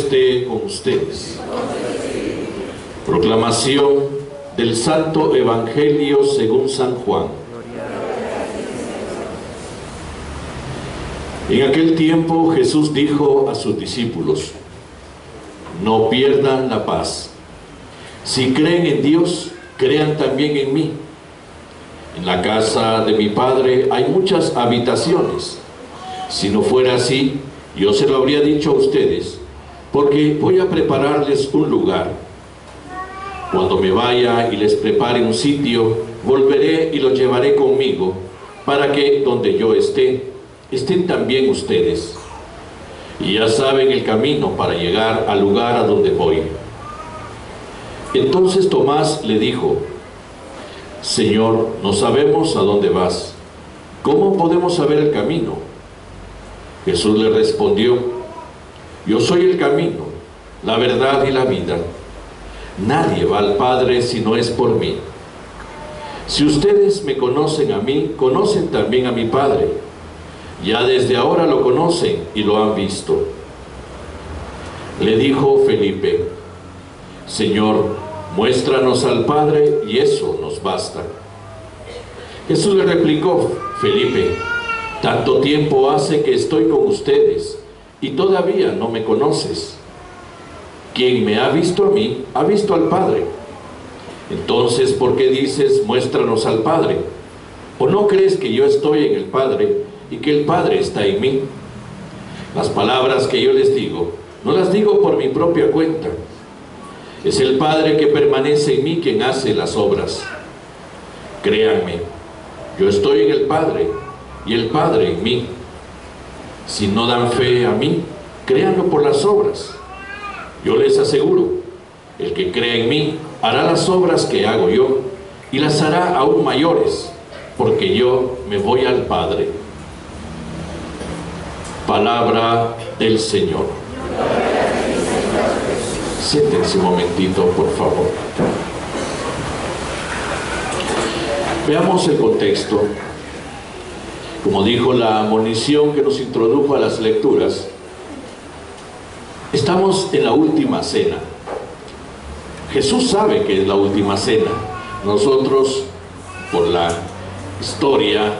esté con ustedes. Proclamación del Santo Evangelio según San Juan. En aquel tiempo Jesús dijo a sus discípulos: no pierdan la paz. Si creen en Dios, crean también en mí. En la casa de mi Padre hay muchas habitaciones. Si no fuera así, yo se lo habría dicho a ustedes, porque voy a prepararles un lugar. Cuando me vaya y les prepare un sitio, volveré y los llevaré conmigo, para que donde yo esté, estén también ustedes. Y ya saben el camino para llegar al lugar a donde voy. Entonces Tomás le dijo: Señor, no sabemos a dónde vas. ¿Cómo podemos saber el camino? Jesús le respondió: yo soy el camino, la verdad y la vida. Nadie va al Padre si no es por mí. Si ustedes me conocen a mí, conocen también a mi Padre. Ya desde ahora lo conocen y lo han visto. Le dijo Felipe: Señor, muéstranos al Padre y eso nos basta. Jesús le replicó: Felipe, tanto tiempo hace que estoy con ustedes y todavía no me conoces. Quien me ha visto a mí, ha visto al Padre. Entonces, ¿por qué dices, muéstranos al Padre? ¿O no crees que yo estoy en el Padre y que el Padre está en mí? Las palabras que yo les digo, no las digo por mi propia cuenta. Es el Padre que permanece en mí quien hace las obras. Créanme, yo estoy en el Padre y el Padre en mí. Si no dan fe a mí, créanlo por las obras. Yo les aseguro, el que crea en mí hará las obras que hago yo y las hará aún mayores, porque yo me voy al Padre. Palabra del Señor. Siéntense un momentito, por favor. Veamos el contexto. Como dijo la monición que nos introdujo a las lecturas, estamos en la última cena. Jesús sabe que es la última cena. Nosotros, por la historia,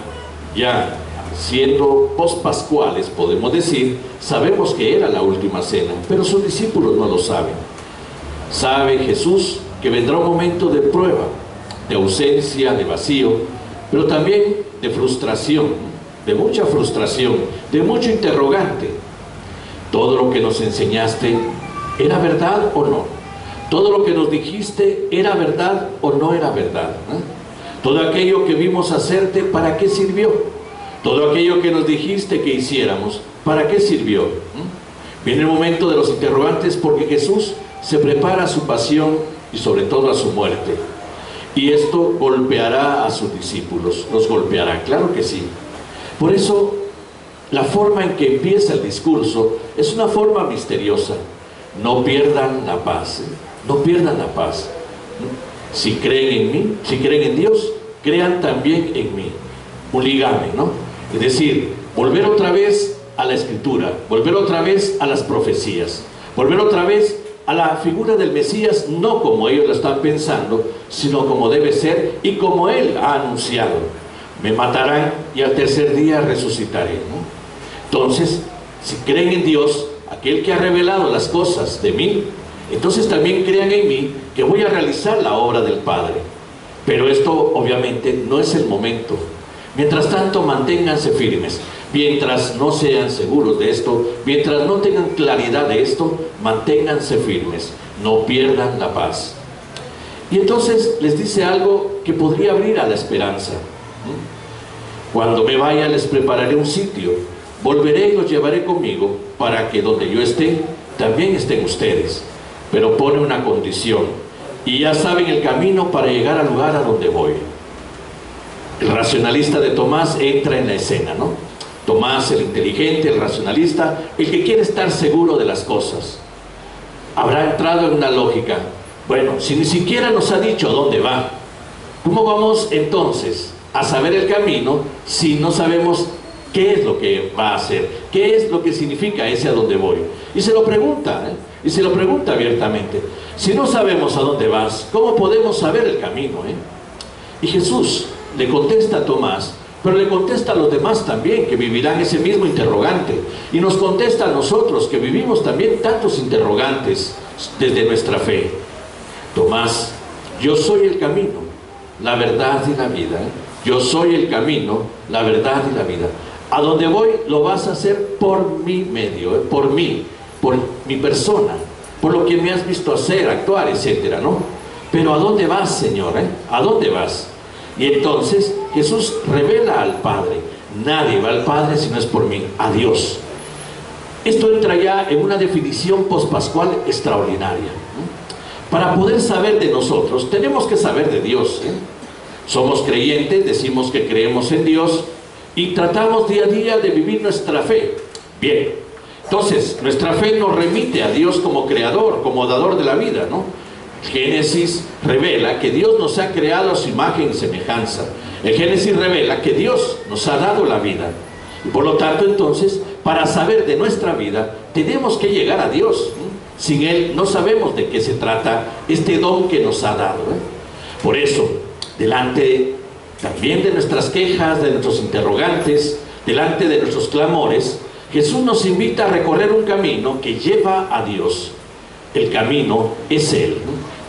ya siendo pospascuales, podemos decir, sabemos que era la última cena, pero sus discípulos no lo saben. Sabe Jesús que vendrá un momento de prueba, de ausencia, de vacío, pero también de frustración, de mucha frustración, de mucho interrogante. ¿Todo lo que nos enseñaste era verdad o no? ¿Todo lo que nos dijiste era verdad o no era verdad? Todo aquello que vimos hacerte, ¿para qué sirvió? Todo aquello que nos dijiste que hiciéramos, ¿para qué sirvió? Viene el momento de los interrogantes, porque Jesús se prepara a su pasión y sobre todo a su muerte. Y esto golpeará a sus discípulos, los golpeará, claro que sí. Por eso, la forma en que empieza el discurso es una forma misteriosa. No pierdan la paz, no pierdan la paz. Si creen en mí, si creen en Dios, crean también en mí. Un ligame, ¿no? Es decir, volver otra vez a la Escritura, volver otra vez a las profecías, volver otra vez a la figura del Mesías, no como ellos la están pensando, sino como debe ser y como Él ha anunciado. Me matarán y al tercer día resucitaré, ¿no? Entonces, si creen en Dios, aquel que ha revelado las cosas de mí, entonces también crean en mí, que voy a realizar la obra del Padre. Pero esto obviamente no es el momento. Mientras tanto, manténganse firmes. Mientras no sean seguros de esto, mientras no tengan claridad de esto, manténganse firmes. No pierdan la paz. Y entonces les dice algo que podría abrir a la esperanza. Cuando me vaya, les prepararé un sitio. Volveré y los llevaré conmigo, para que donde yo esté, también estén ustedes. Pero pone una condición: y ya saben el camino para llegar al lugar a donde voy. El racionalista de Tomás entra en la escena, ¿no? Tomás, el inteligente, el racionalista, el que quiere estar seguro de las cosas. Habrá entrado en una lógica: bueno, si ni siquiera nos ha dicho dónde va, ¿cómo vamos entonces a saber el camino si no sabemos qué es lo que va a hacer? ¿Qué es lo que significa ese a dónde voy? Y se lo pregunta, y se lo pregunta abiertamente. Si no sabemos a dónde vas, ¿cómo podemos saber el camino? Y Jesús le contesta a Tomás, pero le contesta a los demás también, que vivirán ese mismo interrogante. Y nos contesta a nosotros, que vivimos también tantos interrogantes desde nuestra fe. Tomás, yo soy el camino, la verdad y la vida. Yo soy el camino, la verdad y la vida. A donde voy lo vas a hacer por mi medio, por mí, por mi persona, por lo que me has visto hacer, actuar, etcétera, ¿no? Pero ¿a dónde vas, Señor? ¿A dónde vas? Y entonces Jesús revela al Padre. Nadie va al Padre si no es por mí, a Dios. Esto entra ya en una definición pospascual extraordinaria. Para poder saber de nosotros, tenemos que saber de Dios. Somos creyentes, decimos que creemos en Dios y tratamos día a día de vivir nuestra fe. Bien, entonces nuestra fe nos remite a Dios como creador, como dador de la vida, ¿no? Génesis revela que Dios nos ha creado a su imagen y semejanza. El Génesis revela que Dios nos ha dado la vida. Y por lo tanto, entonces, para saber de nuestra vida, tenemos que llegar a Dios. Sin Él no sabemos de qué se trata este don que nos ha dado. Por eso, delante también de nuestras quejas, de nuestros interrogantes, delante de nuestros clamores, Jesús nos invita a recorrer un camino que lleva a Dios. El camino es Él.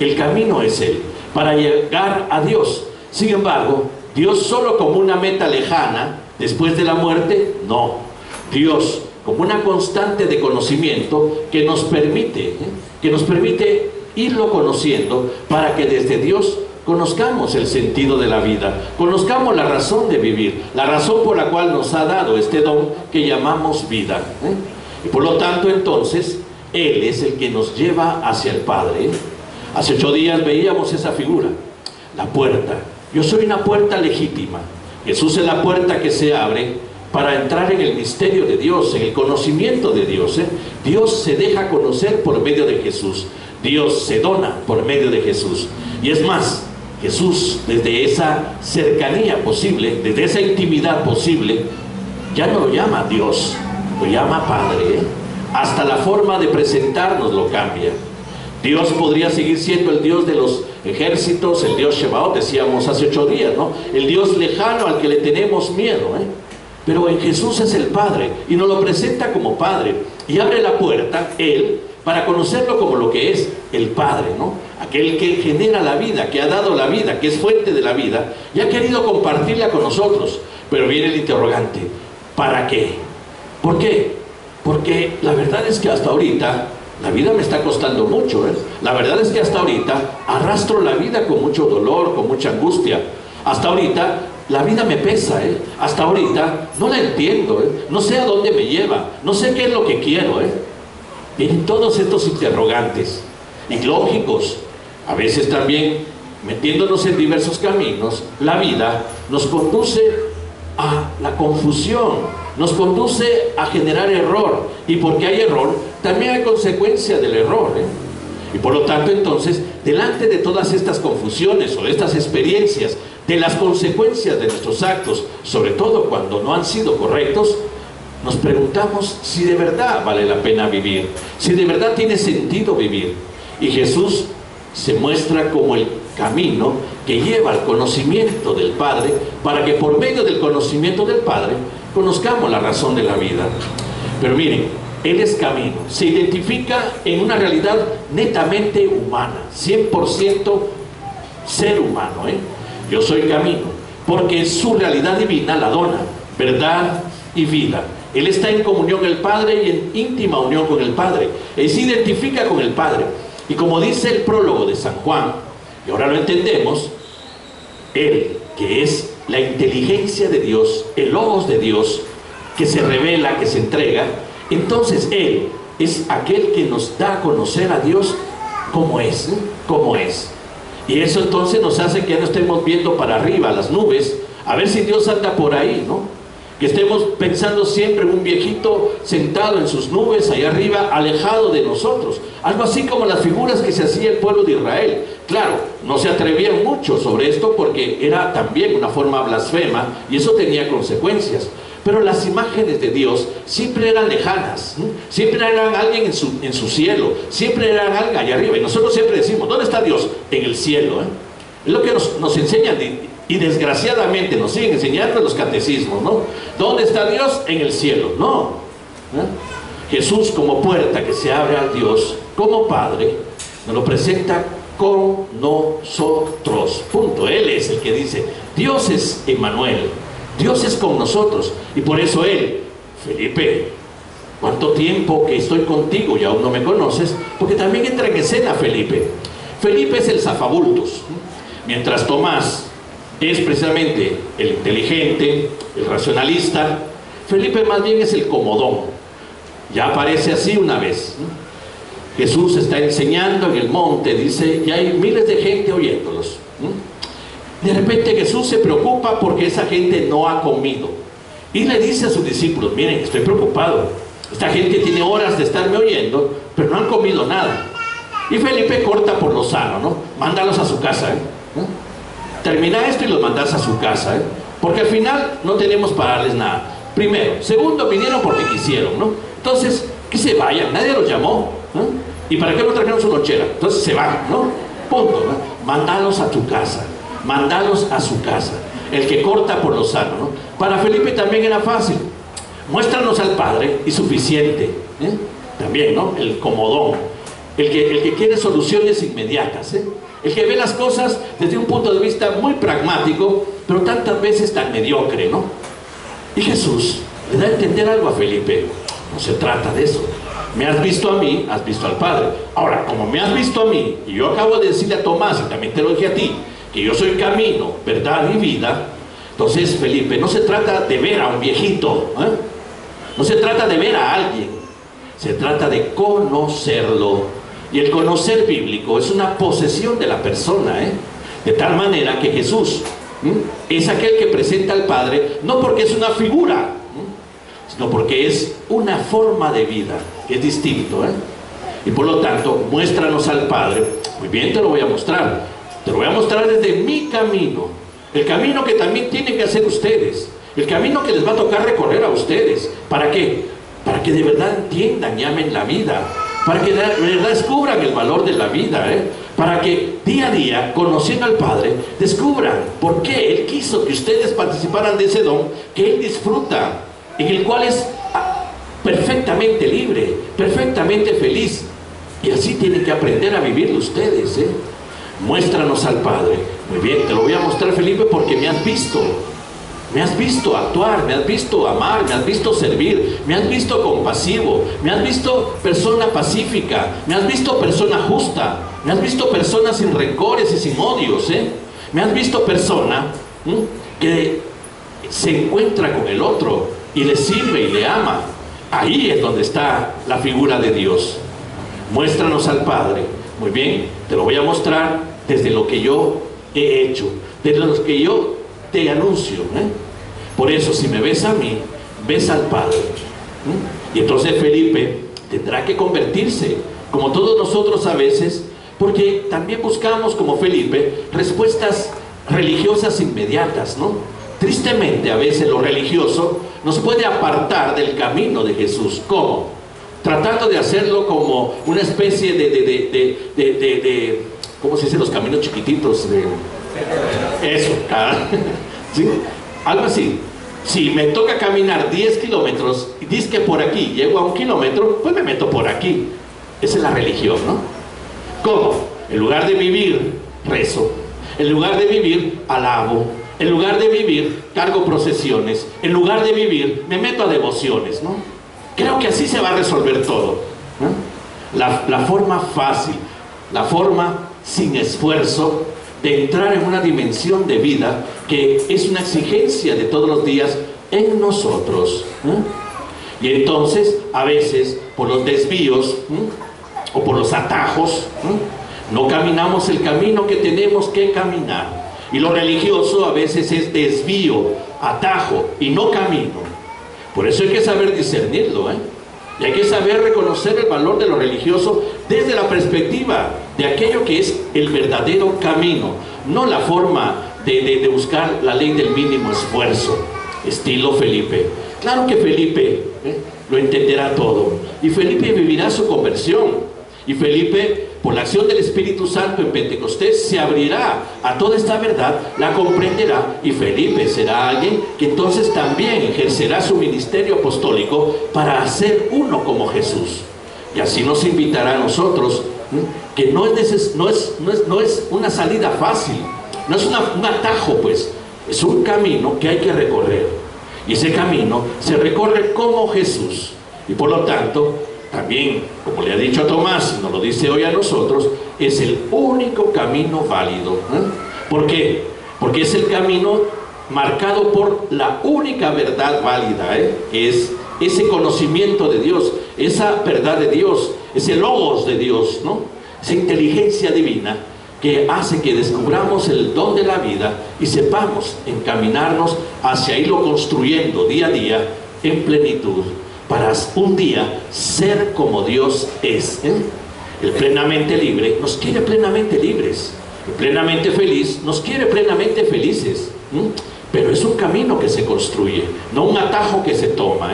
El camino es Él. Para llegar a Dios. Sin embargo, Dios solo como una meta lejana, después de la muerte, no. Dios como una constante de conocimiento que nos permite irlo conociendo para que desde Dios conozcamos el sentido de la vida, conozcamos la razón de vivir, la razón por la cual nos ha dado este don que llamamos vida. Y por lo tanto, entonces, Él es el que nos lleva hacia el Padre. Hace 8 días veíamos esa figura, la puerta. Yo soy una puerta legítima. Jesús es la puerta que se abre para entrar en el misterio de Dios, en el conocimiento de Dios. Dios se deja conocer por medio de Jesús. Dios se dona por medio de Jesús. Y es más, Jesús, desde esa cercanía posible, desde esa intimidad posible, ya no lo llama Dios, lo llama Padre. Hasta la forma de presentarnos lo cambia. Dios podría seguir siendo el Dios de los ejércitos, el Dios Shebaot, decíamos hace 8 días, ¿no? El Dios lejano al que le tenemos miedo, Pero en Jesús es el Padre y nos lo presenta como Padre y abre la puerta, Él, para conocerlo como lo que es el Padre, ¿no? Aquel que genera la vida, que ha dado la vida, que es fuente de la vida y ha querido compartirla con nosotros. Pero viene el interrogante, ¿para qué? ¿Por qué? Porque la verdad es que hasta ahorita la vida me está costando mucho. La verdad es que hasta ahorita arrastro la vida con mucho dolor, con mucha angustia. Hasta ahorita la vida me pesa. Hasta ahorita no la entiendo. No sé a dónde me lleva. No sé qué es lo que quiero. Vienen todos estos interrogantes ilógicos. A veces también, metiéndonos en diversos caminos, la vida nos conduce a la confusión. Nos conduce a generar error, y porque hay error, también hay consecuencia del error. Y por lo tanto, entonces, delante de todas estas confusiones o de estas experiencias, de las consecuencias de nuestros actos, sobre todo cuando no han sido correctos, nos preguntamos si de verdad vale la pena vivir, si de verdad tiene sentido vivir. Y Jesús se muestra como el camino que lleva al conocimiento del Padre, para que por medio del conocimiento del Padre conozcamos la razón de la vida. Pero miren, Él es camino, se identifica en una realidad netamente humana, 100% ser humano. Yo soy camino, porque su realidad divina la dona, verdad y vida. Él está en comunión con el Padre y en íntima unión con el Padre. Él se identifica con el Padre. Y como dice el prólogo de San Juan, y ahora lo entendemos, Él, que es la inteligencia de Dios, el logos de Dios, que se revela, que se entrega, entonces Él es aquel que nos da a conocer a Dios como es, como es. Y eso entonces nos hace que no estemos viendo para arriba, las nubes, a ver si Dios anda por ahí, ¿no? Que estemos pensando siempre en un viejito sentado en sus nubes, allá arriba, alejado de nosotros. Algo así como las figuras que se hacía el pueblo de Israel. Claro, no se atrevían mucho sobre esto porque era también una forma blasfema y eso tenía consecuencias. Pero las imágenes de Dios siempre eran lejanas, ¿no? Siempre eran alguien en su cielo, siempre eran alguien allá arriba. Y nosotros siempre decimos, ¿dónde está Dios? En el cielo, ¿eh? Es lo que nos enseñan y desgraciadamente nos siguen enseñando en los catecismos, ¿no? ¿Dónde está Dios? En el cielo. No, ¿eh? Jesús, como puerta que se abre a Dios, como Padre, nos lo presenta con nosotros, punto. Él es el que dice, Dios es Emmanuel, Dios es con nosotros. Y por eso Él, Felipe, ¿cuánto tiempo que estoy contigo y aún no me conoces? Porque también entra en escena Felipe. Felipe es el zafabultos, mientras Tomás es precisamente el inteligente, el racionalista. Felipe más bien es el comodón. Ya aparece así una vez, ¿no? Jesús está enseñando en el monte, dice, y hay miles de gente oyéndolos, ¿no? De repente Jesús se preocupa porque esa gente no ha comido. Y le dice a sus discípulos, miren, estoy preocupado. Esta gente tiene horas de estarme oyendo, pero no han comido nada. Y Felipe corta por lo sano, ¿no? Mándalos a su casa, ¿eh? ¿No? Termina esto y los mandas a su casa, ¿eh? Porque al final no tenemos para darles nada. Primero. Segundo, vinieron porque quisieron, ¿no? Entonces, que se vayan, nadie los llamó, ¿no? ¿Y para qué no trajeron su lonchera? Entonces se van, ¿no? Punto, ¿no? Mándalos a tu casa, mándalos a su casa. El que corta por lo sano, ¿no? Para Felipe también era fácil. Muéstranos al Padre y suficiente, ¿eh? También, ¿no? El comodón, el que quiere soluciones inmediatas, ¿eh? El que ve las cosas desde un punto de vista muy pragmático, pero tantas veces tan mediocre, ¿no? Y Jesús le da a entender algo a Felipe. No se trata de eso. Me has visto a mí, has visto al Padre. Ahora, como me has visto a mí, y yo acabo de decirle a Tomás, y también te lo dije a ti, que yo soy camino, verdad y vida. Entonces, Felipe, no se trata de ver a un viejito, ¿eh? No se trata de ver a alguien, se trata de conocerlo. Y el conocer bíblico es una posesión de la persona, ¿eh? De tal manera que Jesús es aquel que presenta al Padre, no porque es una figura, sino porque es una forma de vida, es distinto, ¿eh? Y por lo tanto, muéstranos al Padre. Muy bien, te lo voy a mostrar. Te lo voy a mostrar desde mi camino, el camino que también tienen que hacer ustedes, el camino que les va a tocar recorrer a ustedes. ¿Para qué? Para que de verdad entiendan y amen la vida, para que de verdad descubran el valor de la vida, ¿eh? Para que día a día, conociendo al Padre, descubran por qué Él quiso que ustedes participaran de ese don que Él disfruta, en el cual es perfectamente libre, perfectamente feliz. Y así tienen que aprender a vivirlo ustedes, ¿eh? Muéstranos al Padre. Muy bien, te lo voy a mostrar, Felipe, porque me has visto. Me has visto actuar, me has visto amar, me has visto servir, me has visto compasivo, me has visto persona pacífica, me has visto persona justa, me has visto persona sin rencores y sin odios, ¿eh? Me has visto persona que se encuentra con el otro y le sirve y le ama. Ahí es donde está la figura de Dios. Muéstranos al Padre. Muy bien, te lo voy a mostrar desde lo que yo he hecho, desde lo que yo te anuncio, ¿eh? Por eso, si me ves a mí, ves al Padre. Y entonces Felipe tendrá que convertirse, como todos nosotros a veces, porque también buscamos, como Felipe, respuestas religiosas inmediatas, ¿no? Tristemente, a veces lo religioso nos puede apartar del camino de Jesús. ¿Cómo? Tratando de hacerlo como una especie de ¿cómo se dice? Los caminos chiquititos. Eso, ¿sí? Algo así. Si me toca caminar 10 kilómetros y dices que por aquí llego a 1 kilómetro, pues me meto por aquí. Esa es la religión, ¿no? ¿Cómo? En lugar de vivir, rezo. En lugar de vivir, alabo. En lugar de vivir, cargo procesiones. En lugar de vivir, me meto a devociones, ¿no? Creo que así se va a resolver todo, ¿no? La forma fácil, la forma sin esfuerzo de entrar en una dimensión de vida que es una exigencia de todos los días en nosotros, ¿eh? Y entonces, a veces, por los desvíos o por los atajos, no caminamos el camino que tenemos que caminar. Y lo religioso a veces es desvío, atajo y no camino. Por eso hay que saber discernirlo, ¿eh? Y hay que saber reconocer el valor de lo religioso desde la perspectiva de aquello que es el verdadero camino, no la forma de buscar la ley del mínimo esfuerzo, estilo Felipe. Claro que Felipe lo entenderá todo, y Felipe vivirá su conversión, y Felipe, por la acción del Espíritu Santo en Pentecostés, se abrirá a toda esta verdad, la comprenderá, y Felipe será alguien que entonces también ejercerá su ministerio apostólico para hacer uno como Jesús. Y así nos invitará a nosotros, que no es una salida fácil, no es un atajo, pues, es un camino que hay que recorrer. Y ese camino se recorre como Jesús. Y por lo tanto, también, como le ha dicho a Tomás, y nos lo dice hoy a nosotros, es el único camino válido. ¿Por qué? Porque es el camino marcado por la única verdad válida, es ese conocimiento de Dios, esa verdad de Dios, ese logos de Dios, ¿no? Esa inteligencia divina que hace que descubramos el don de la vida y sepamos encaminarnos hacia irlo construyendo día a día en plenitud, para un día ser como Dios es. El plenamente libre nos quiere plenamente libres, el plenamente feliz nos quiere plenamente felices. Pero es un camino que se construye, no un atajo que se toma.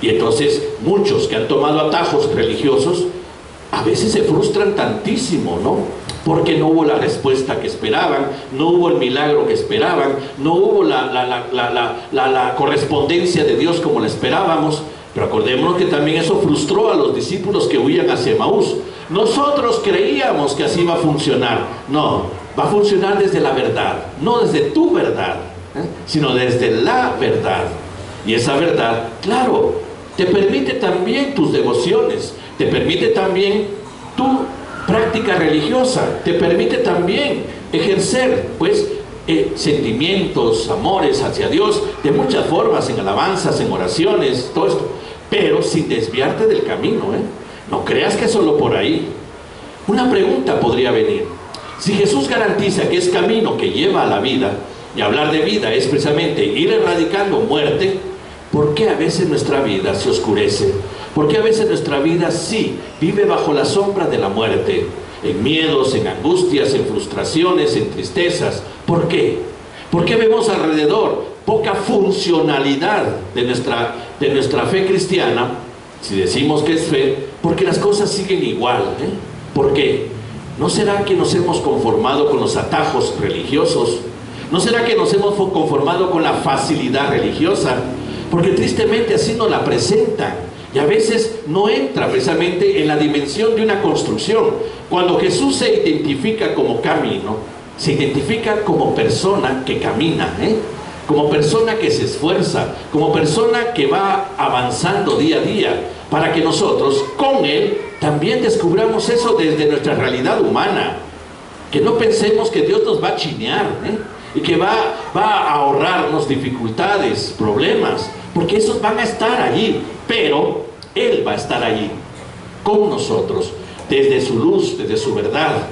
Y entonces muchos que han tomado atajos religiosos a veces se frustran tantísimo, ¿no? Porque no hubo la respuesta que esperaban, no hubo el milagro que esperaban, no hubo la correspondencia de Dios como la esperábamos. Pero acordémonos que también eso frustró a los discípulos que huían hacia Emaús. Nosotros creíamos que así va a funcionar. No, va a funcionar desde la verdad, no desde tu verdad, sino desde la verdad. Y esa verdad, claro, te permite también tus devociones, te permite también tu práctica religiosa, te permite también ejercer, pues, sentimientos, amores hacia Dios, de muchas formas, en alabanzas, en oraciones, todo esto, pero sin desviarte del camino. No creas que solo por ahí. Una pregunta podría venir: si Jesús garantiza que es camino que lleva a la vida, y hablar de vida es precisamente ir erradicando muerte, ¿por qué a veces nuestra vida se oscurece? ¿Por qué a veces nuestra vida sí vive bajo la sombra de la muerte? En miedos, en angustias, en frustraciones, en tristezas. ¿Por qué? ¿Por qué vemos alrededor poca funcionalidad de nuestra fe cristiana? Si decimos que es fe, porque las cosas siguen igual. ¿Por qué? ¿No será que nos hemos conformado con los atajos religiosos? ¿No será que nos hemos conformado con la facilidad religiosa? Porque tristemente así nos la presentan, y a veces no entra precisamente en la dimensión de una construcción. Cuando Jesús se identifica como camino, se identifica como persona que camina, como persona que se esfuerza, como persona que va avanzando día a día, para que nosotros con Él también descubramos eso desde nuestra realidad humana. Que no pensemos que Dios nos va a chinear, y que va a ahorrarnos dificultades, problemas, porque esos van a estar allí, pero Él va a estar allí con nosotros, desde su luz, desde su verdad.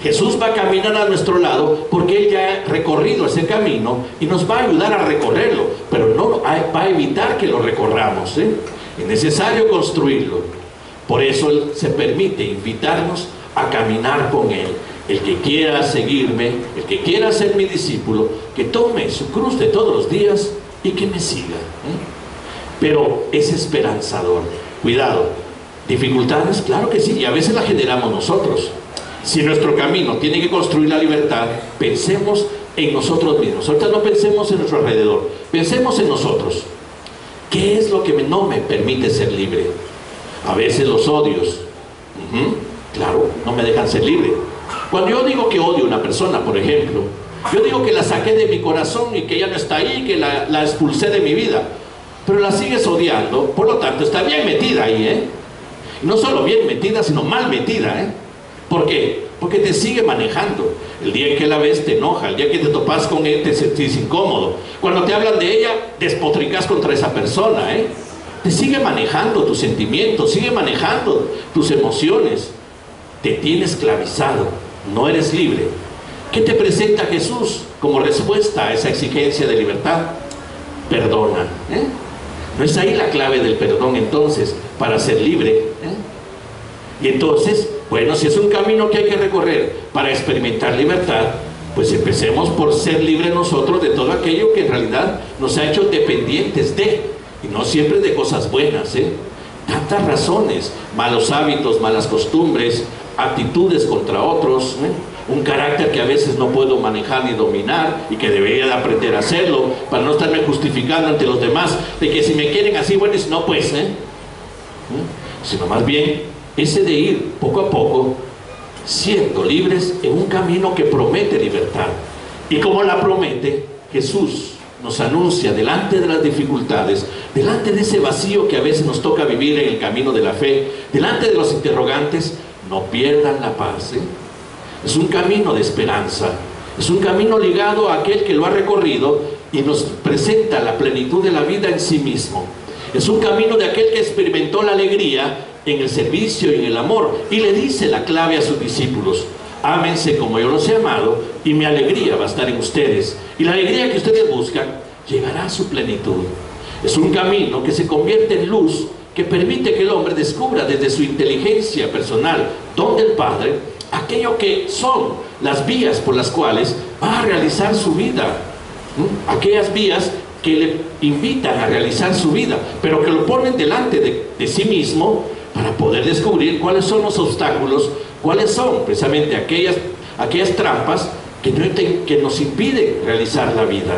Jesús va a caminar a nuestro lado porque Él ya ha recorrido ese camino y nos va a ayudar a recorrerlo, pero no va a evitar que lo recorramos. Es necesario construirlo. Por eso Él se permite invitarnos a caminar con Él. El que quiera seguirme, el que quiera ser mi discípulo, que tome su cruz de todos los días y que me siga. Pero es esperanzador. Cuidado, dificultades, claro que sí, y a veces las generamos nosotros. Si nuestro camino tiene que construir la libertad, pensemos en nosotros mismos. Ahorita no pensemos en nuestro alrededor, pensemos en nosotros. ¿Qué es lo que no me permite ser libre? A veces los odios, claro, no me dejan ser libre. Cuando yo digo que odio a una persona, por ejemplo, yo digo que la saqué de mi corazón y que ella no está ahí, que la expulsé de mi vida, pero la sigues odiando, por lo tanto está bien metida ahí, y no solo bien metida, sino mal metida. ¿Por qué? Porque te sigue manejando. El día en que la ves te enoja, el día que te topas con él te sentís incómodo, cuando te hablan de ella despotricas contra esa persona. Te sigue manejando tus sentimientos, sigue manejando tus emociones, te tiene esclavizado, no eres libre. ¿Qué te presenta Jesús como respuesta a esa exigencia de libertad? Perdona. ¿No es ahí la clave del perdón entonces para ser libre? Y entonces, bueno, si es un camino que hay que recorrer para experimentar libertad, Pues empecemos por ser libres nosotros de todo aquello que en realidad nos ha hecho dependientes de, y no siempre de cosas buenas, tantas razones, malos hábitos, malas costumbres, actitudes contra otros, un carácter que a veces no puedo manejar ni dominar y que debería de aprender a hacerlo para no estarme justificando ante los demás de que si me quieren así, bueno, y si no, pues, sino más bien ese de ir poco a poco siendo libres en un camino que promete libertad. Y como la promete, Jesús nos anuncia delante de las dificultades, delante de ese vacío que a veces nos toca vivir en el camino de la fe, delante de los interrogantes, no pierdan la paz. Es un camino de esperanza, es un camino ligado a aquel que lo ha recorrido y nos presenta la plenitud de la vida en sí mismo. Es un camino de aquel que experimentó la alegría en el servicio y en el amor, y le dice la clave a sus discípulos: ámense como yo los he amado, y mi alegría va a estar en ustedes, y la alegría que ustedes buscan llegará a su plenitud. Es un camino que se convierte en luz, que permite que el hombre descubra desde su inteligencia personal, don del Padre, aquello que son las vías por las cuales va a realizar su vida, aquellas vías que le invitan a realizar su vida, pero que lo ponen delante de sí mismo para poder descubrir cuáles son los obstáculos, cuáles son precisamente aquellas trampas que nos impiden realizar la vida.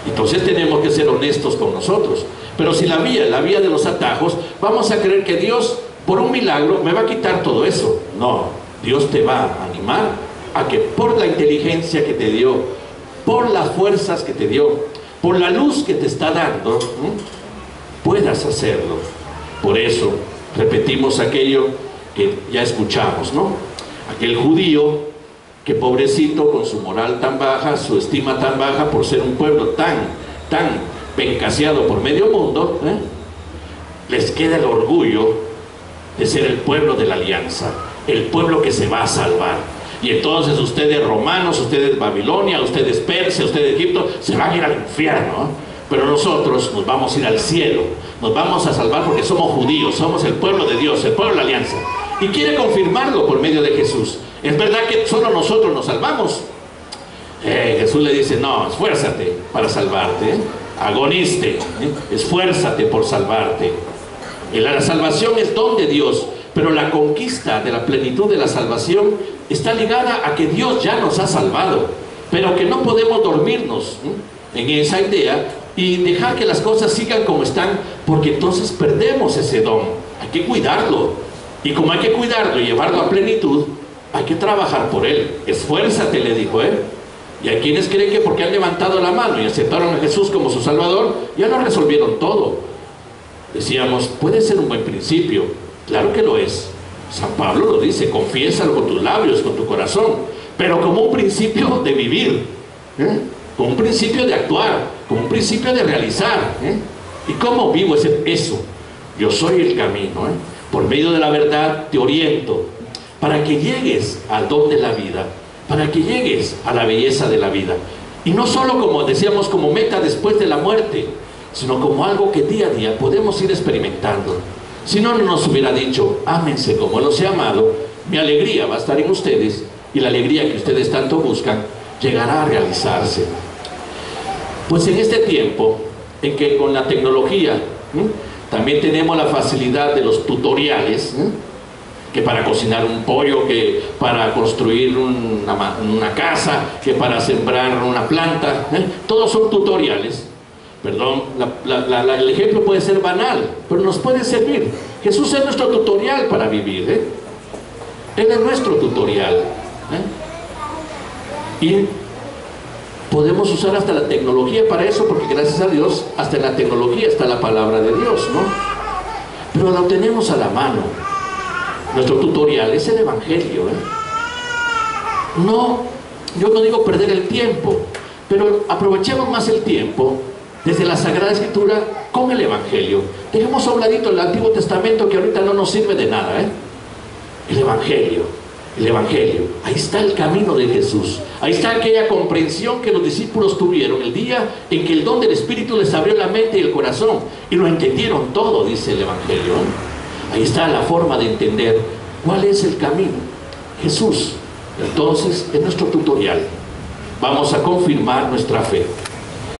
Entonces tenemos que ser honestos con nosotros. Pero si la vía de los atajos, vamos a creer que Dios, por un milagro, me va a quitar todo eso. No, Dios te va a animar a que por la inteligencia que te dio, por las fuerzas que te dio, por la luz que te está dando, puedas hacerlo. Por eso repetimos aquello que ya escuchamos, ¿no? Aquel judío que, pobrecito, con su moral tan baja, su estima tan baja por ser un pueblo tan pencaseado por medio mundo, les queda el orgullo de ser el pueblo de la alianza, el pueblo que se va a salvar. Y entonces ustedes romanos, ustedes Babilonia, ustedes Persia, ustedes Egipto, se van a ir al infierno, pero nosotros nos vamos a ir al cielo, nos vamos a salvar porque somos judíos, somos el pueblo de Dios, el pueblo de la alianza. Y quiere confirmarlo por medio de Jesús. ¿Es verdad que solo nosotros nos salvamos? Jesús le dice: no, esfuérzate para salvarte, agoniste, esfuérzate por salvarte. Y la salvación es don de Dios, pero la conquista de la plenitud de la salvación está ligada a que Dios ya nos ha salvado, pero que no podemos dormirnos en esa idea y dejar que las cosas sigan como están, porque entonces perdemos ese don. Hay que cuidarlo, y como hay que cuidarlo y llevarlo a plenitud, hay que trabajar por él. Esfuérzate, le dijo él. Y hay quienes creen que porque han levantado la mano y aceptaron a Jesús como su Salvador, ya lo resolvieron todo. Decíamos, puede ser un buen principio, claro que lo es. San Pablo lo dice: confiésalo con tus labios, con tu corazón, pero como un principio de vivir, como un principio de actuar, como un principio de realizar. ¿Y cómo vivo eso? Yo soy el camino, por medio de la verdad te oriento, para que llegues al don de la vida, para que llegues a la belleza de la vida. Y no solo, como decíamos, como meta después de la muerte, sino como algo que día a día podemos ir experimentando. Si no, no nos hubiera dicho: ámense como los he amado, mi alegría va a estar en ustedes, y la alegría que ustedes tanto buscan llegará a realizarse. Pues en este tiempo en que con la tecnología también tenemos la facilidad de los tutoriales, que para cocinar un pollo, que para construir una casa, que para sembrar una planta, todos son tutoriales. Perdón, el ejemplo puede ser banal, pero nos puede servir. Jesús es nuestro tutorial para vivir, Él es nuestro tutorial, y podemos usar hasta la tecnología para eso, porque gracias a Dios hasta en la tecnología está la palabra de Dios, ¿no? Pero lo tenemos a la mano. Nuestro tutorial es el Evangelio, No, yo no digo perder el tiempo, pero aprovechemos más el tiempo desde la Sagrada Escritura con el Evangelio. Dejemos a un ladito el Antiguo Testamento, que ahorita no nos sirve de nada, El Evangelio, ahí está el camino de Jesús, ahí está aquella comprensión que los discípulos tuvieron el día en que el don del Espíritu les abrió la mente y el corazón, y lo entendieron todo, dice el Evangelio, Ahí está la forma de entender cuál es el camino. Jesús, entonces, es nuestro tutorial. vamos a confirmar nuestra fe.